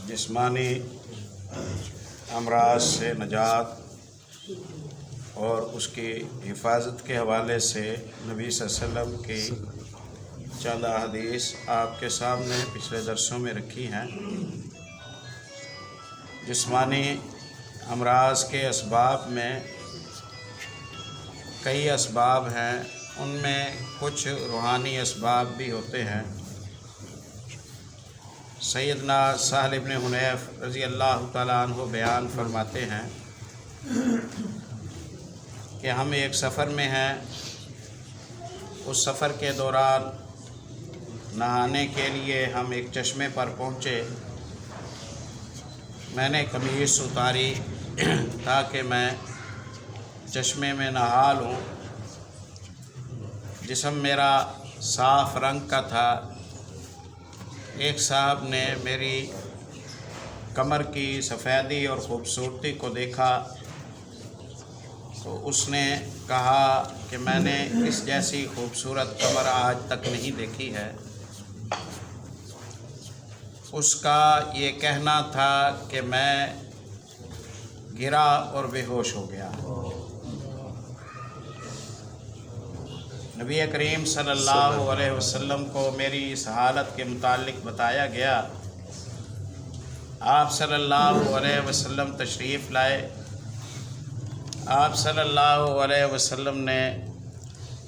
जिस्मानी अमराज से नजात और उसकी हिफाजत के हवाले से नबी सल्लल्लाहु अलैहि वसल्लम की चंद हदीस आपके सामने पिछले दरसों में रखी हैं। जिस्मानी अमराज के असबाब में कई असबाब हैं, उनमें कुछ रूहानी असबाब भी होते हैं। सैयदना सहल इब्न हुनैफ रज़ी अल्लाह तआला अन्हु बयान फरमाते हैं कि हम एक सफ़र में हैं। उस सफ़र के दौरान नहाने के लिए हम एक चश्मे पर पहुँचे। मैंने कमीज़ उतारी ताकि मैं चश्मे में नहा लूँ। जिस्म मेरा साफ़ रंग का था। एक साहब ने मेरी कमर की सफ़ेदी और ख़ूबसूरती को देखा तो उसने कहा कि मैंने इस जैसी खूबसूरत कमर आज तक नहीं देखी है। उसका ये कहना था कि मैं गिरा और बेहोश हो गया। नबी करीम सल्लल्लाहु अलैहि वसल्लम को मेरी इस हालत के मुतालिक बताया गया। आप सल्लल्लाहु अलैहि वसल्लम तशरीफ़ लाए। आप सल्लल्लाहु अलैहि वसल्लम ने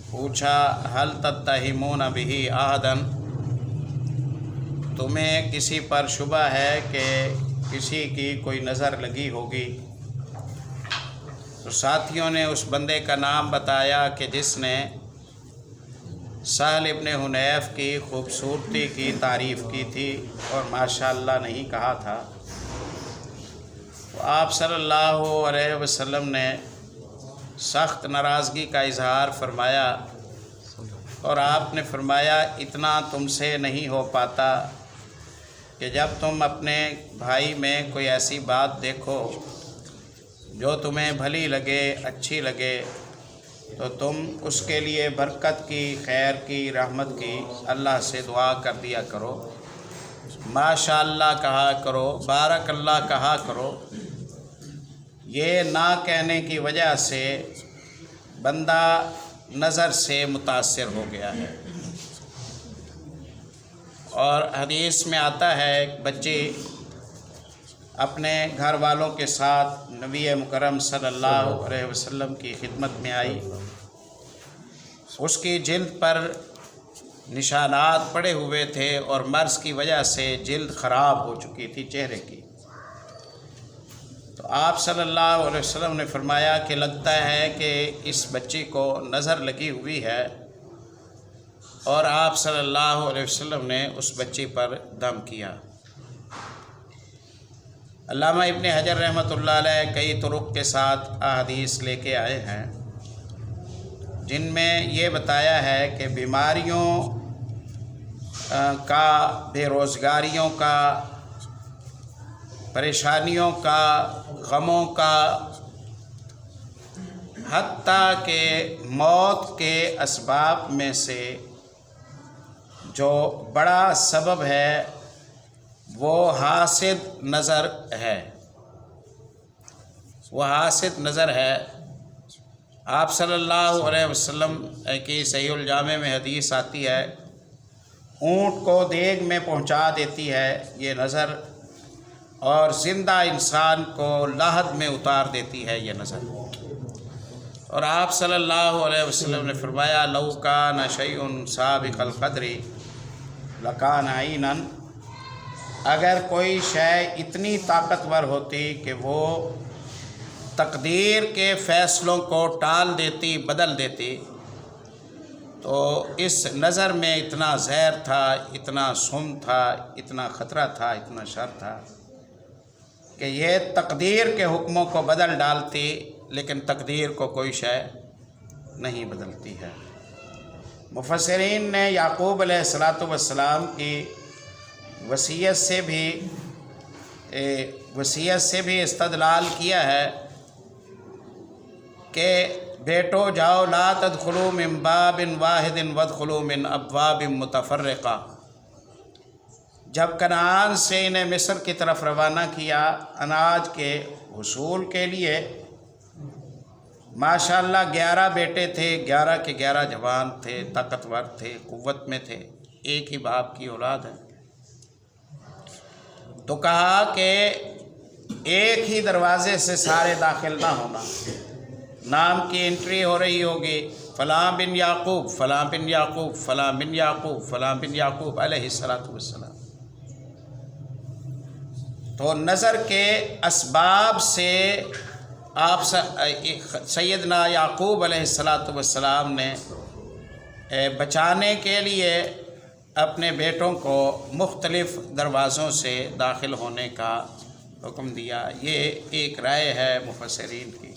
पूछा, हल तत्तहिमून बिही अहदन, तुम्हें किसी पर शुबा है कि किसी की कोई नज़र लगी होगी? तो साथियों ने उस बंदे का नाम बताया कि जिसने सहल इब्न हुनैफ की खूबसूरती की तारीफ़ की थी और माशाअल्लाह नहीं कहा था। तो आप सल्लल्लाहु अलैहि वसल्लम ने सख्त नाराज़गी का इजहार फरमाया और आपने फरमाया, इतना तुमसे नहीं हो पाता कि जब तुम अपने भाई में कोई ऐसी बात देखो जो तुम्हें भली लगे, अच्छी लगे, तो तुम उसके लिए बरकत की, खैर की, रहमत की अल्लाह से दुआ कर दिया करो। माशाअल्लाह कहा करो, बारक अल्लाह कहा करो। ये ना कहने की वजह से बंदा नज़र से मुतासिर हो गया है। और हदीस में आता है, एक बच्ची अपने घर वालों के साथ नबी मुकर्रम सल्लल्लाहु अलैहि वसल्लम की खिदमत में आई। उसकी जिल्द पर निशानात पड़े हुए थे और मर्ज़ की वजह से जिल्द ख़राब हो चुकी थी चेहरे की। तो आप सल्लल्लाहु अलैहि वसल्लम ने फरमाया कि लगता है कि इस बच्ची को नज़र लगी हुई है। और आप सल्लल्लाहु अलैहि वसल्लम ने उस बच्ची पर दम किया। अल्लामा इब्न हजर रहमतुल्लाह अलैह कई तुरुक के साथ अहादीस लेके आए हैं जिनमें ये बताया है कि बीमारियों का, बेरोज़गारियों का, परेशानियों का, गमों का, हत्ता के मौत के असबाब में से जो बड़ा सबब है वो हासिद नज़र है। वो हासिद नज़र है। आप सल्लल्लाहु अलैहि वसल्लम की सहीहुल जामे में हदीस आती है, ऊँट को देग में पहुँचा देती है ये नज़र, और ज़िंदा इंसान को लाहद में उतार देती है ये नज़र। और आप सल्लल्लाहु अलैहि वसल्लम ने फरमाया, लौ कान शैउन साबिक़ल क़द्रि लकान ऐनन, अगर कोई शय इतनी ताकतवर होती कि वो तकदीर के फ़ैसलों को टाल देती, बदल देती, तो इस नज़र में इतना ज़हर था, इतना सुम था, इतना ख़तरा था, इतना शर था कि ये तकदीर के हुक्मों को बदल डालती, लेकिन तकदीर को कोई शय नहीं बदलती है। मुफस्सिरीन ने याकूब अलैहिस्सलातु वस्सलाम की वसीयत से भी इस्तदलाल किया है कि बेटो जाओ, ला तदखुलू मिन बाबिन वाहिदिन वदखुलू मिन अब्वाबिन मुतफर्रिका, जब कनान से इन्हें मिस्र की तरफ रवाना किया अनाज के हुसूल के लिए, माशाअल्लाह 11 बेटे थे, 11 के 11 जवान थे, ताकतवर थे, कुव्वत में थे, एक ही बाप की औलाद है। तो कहा कि एक ही दरवाज़े से सारे दाखिल ना होना, नाम की एंट्री हो रही होगी, फ़लाँ बिन याकूब, फ़लाँ बिन याकूब, फ़लाँ बिन याकूब, फ़लाँ बिन याकूब अलैहिस्सलातु वस्सलाम। तो नज़र के असबाब से आप सैयदना याकूब अलैहिस्सलातु वस्सलाम ने बचाने के लिए अपने बेटों को मुख्तलिफ़ दरवाज़ों से दाखिल होने का हुक्म दिया। ये एक राय है मुफस्सिरीन की।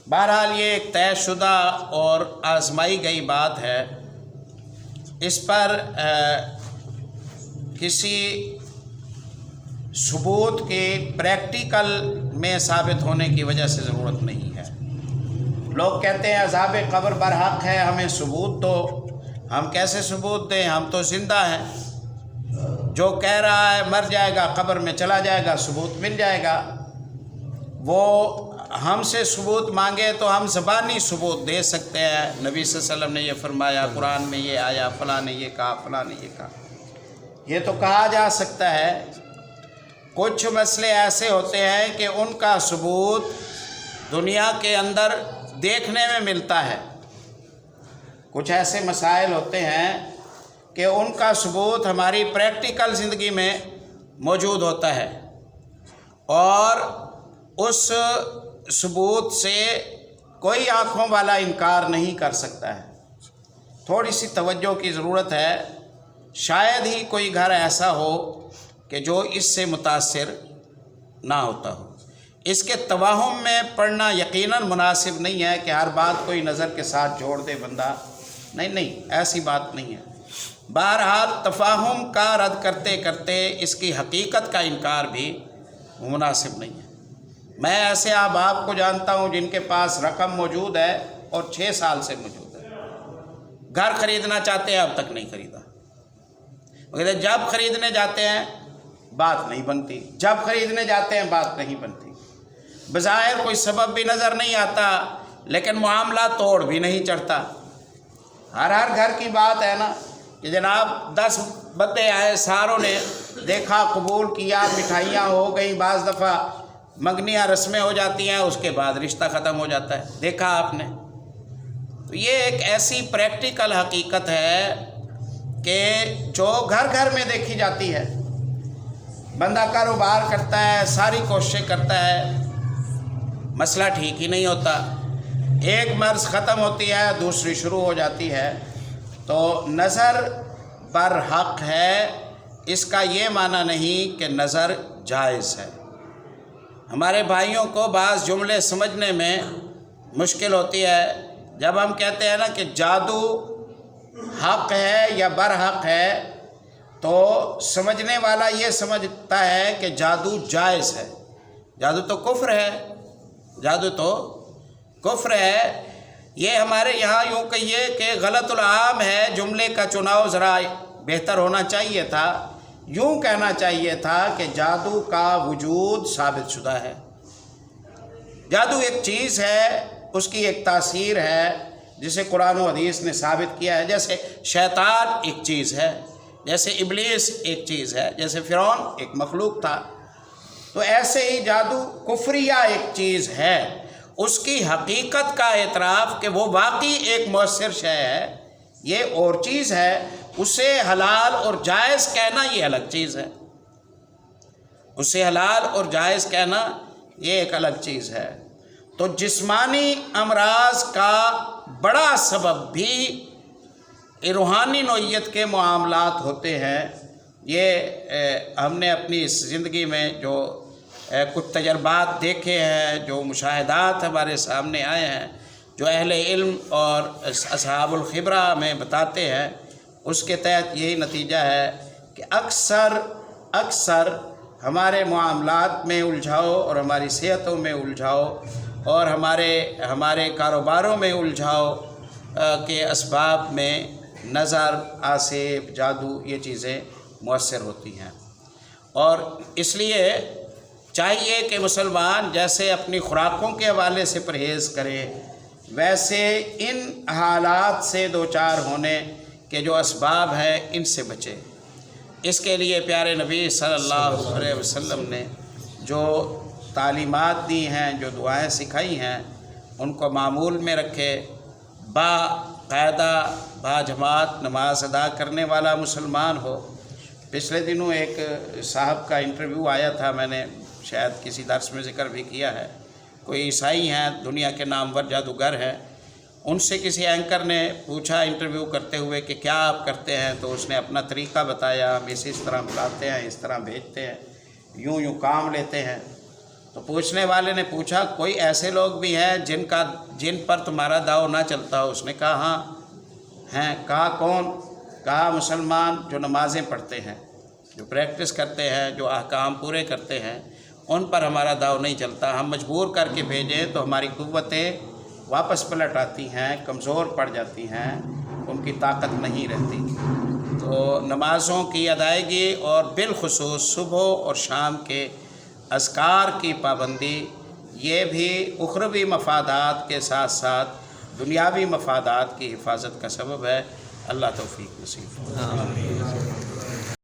बहरहाल ये एक तयशुदा और आजमाई गई बात है, इस पर किसी सबूत के प्रैक्टिकल में साबित होने की वजह से ज़रूरत नहीं है। लोग कहते हैं अज़ाब कब्र बरहक है, हमें सबूत दो। हम कैसे सबूत दें, हम तो ज़िंदा हैं। जो कह रहा है मर जाएगा, कब्र में चला जाएगा, सबूत मिल जाएगा। वो हमसे सबूत मांगे तो हम ज़बानी सबूत दे सकते हैं। नबी सल्लल्लाहु अलैहि वसल्लम ने ये फरमाया, कुरान में ये आया, फ़लाँ ने ये कहा, फ़लाँ ने ये कहा, ये तो कहा जा सकता है। कुछ मसले ऐसे होते हैं कि उनका सबूत दुनिया के अंदर देखने में मिलता है। कुछ ऐसे मसाइल होते हैं कि उनका सबूत हमारी प्रैक्टिकल ज़िंदगी में मौजूद होता है और उस सबूत से कोई आँखों वाला इनकार नहीं कर सकता है। थोड़ी सी तवज्जो की ज़रूरत है। शायद ही कोई घर ऐसा हो कि जो इससे मुतासिर ना होता हो। इसके तवाहुम में पढ़ना यकीनन मुनासिब नहीं है कि हर बात कोई नज़र के साथ जोड़ दे बंदा। नहीं, ऐसी बात नहीं है। बहरहाल तफाहुम का रद्द करते करते इसकी हकीकत का इनकार भी मुनासिब नहीं है। मैं ऐसे अहबाब को जानता हूँ जिनके पास रकम मौजूद है और 6 साल से मौजूद है। घर ख़रीदना चाहते हैं, अब तक नहीं ख़रीदा। मगर जब ख़रीदने जाते हैं बात नहीं बनती, जब ख़रीदने जाते हैं बात नहीं बनती। बज़ाहिर कोई सबब भी नज़र नहीं आता, लेकिन मामला तोड़ भी नहीं चढ़ता। हर घर की बात है ना कि जनाब 10 बंदे आए, सारों ने देखा, कबूल किया, मिठाइयाँ हो गई, बाज़ दफ़ा मंगनियाँ रस्में हो जाती हैं, उसके बाद रिश्ता ख़त्म हो जाता है। देखा आपने। तो ये एक ऐसी प्रैक्टिकल हकीकत है कि जो घर घर में देखी जाती है। बंदा कारोबार करता है, सारी कोशिशें करता है, मसला ठीक ही नहीं होता। एक मर्ज़ ख़त्म होती है, दूसरी शुरू हो जाती है। तो नज़र बरहक है, इसका ये माना नहीं कि नज़र जायज़ है। हमारे भाइयों को बाज़ जुमले समझने में मुश्किल होती है। जब हम कहते हैं ना कि जादू हक़ है या बरहक है, तो समझने वाला ये समझता है कि जादू जायज़ है। जादू तो कुफ्र है, जादू तो कुफ्र है। ये हमारे यहाँ यूँ कहिए कि गलतुल आम है। जुमले का चुनाव ज़रा बेहतर होना चाहिए था। यूँ कहना चाहिए था कि जादू का वजूद साबित शुदा है। जादू एक चीज़ है, उसकी एक तासीर है जिसे कुरान और हदीस ने साबित किया है। जैसे शैतान एक चीज़ है, जैसे इब्लीस एक चीज़ है, जैसे फ़िरौन एक मखलूक था। तो ऐसे ही जादू कुफ्रिया एक चीज़ है। उसकी हकीकत का एतराफ़ कि वो वाकई एक मौसर शय है, ये और चीज़ है। उसे हलाल और जायज़ कहना ये अलग चीज़ है। उसे हलाल और जायज़ कहना ये एक अलग चीज़ है। तो जिस्मानी अमराज का बड़ा सबब भी रूहानी नौइयत के मामलात होते हैं। ये हमने अपनी इस ज़िंदगी में जो कुछ तजर्बात देखे हैं, जो मुशाहिदात हमारे सामने आए हैं, जो अहले इल्म और असहाबुल खिबरा में बताते हैं, उसके तहत यही नतीजा है कि अक्सर हमारे मामलात में उलझाओ और हमारी सेहतों में उलझाओ और हमारे कारोबारों में उलझाओ के असबाब में नज़र, आसेब, जादू ये चीज़ें मुअस्सर होती हैं। और इसलिए चाहिए कि मुसलमान जैसे अपनी खुराकों के हवाले से परहेज़ करे, वैसे इन हालात से दो चार होने के जो असबाब हैं इनसे बचे। इसके लिए प्यारे नबी सल्लल्लाहु अलैहि वसल्लम ने जो तालीमात दी हैं, जो दुआएं सिखाई हैं, उनको मामूल में रखे, बाकायदा बाजमात नमाज अदा करने वाला मुसलमान हो। पिछले दिनों एक साहब का इंटरव्यू आया था, मैंने शायद किसी दर्स में ज़िक्र भी किया है। कोई ईसाई हैं, दुनिया के नामवर जादूगर हैं, उनसे किसी एंकर ने पूछा इंटरव्यू करते हुए कि क्या आप करते हैं, तो उसने अपना तरीक़ा बताया, हम इस तरह बुलाते हैं, इस तरह भेजते हैं, यूं काम लेते हैं। तो पूछने वाले ने पूछा कोई ऐसे लोग भी हैं जिन पर तुम्हारा दाव ना चलता हो? उसने कहा हाँ हैं। कहा कौन? कहा मुसलमान जो नमाज़ें पढ़ते हैं, जो प्रैक्टिस करते हैं, जो अहकाम पूरे करते हैं, उन पर हमारा दाव नहीं चलता। हम मजबूर करके भेजें तो हमारी कुव्वतें वापस पलट आती हैं, कमज़ोर पड़ जाती हैं, उनकी ताकत नहीं रहती। तो नमाज़ों की अदायगी और बिलखुसूस सुबह और शाम के अज़कार की पाबंदी, ये भी उखरवी मफादात के साथ साथ दुनियावी मफादात की हिफाजत का सबब है। अल्लाह तौफीक नसीब।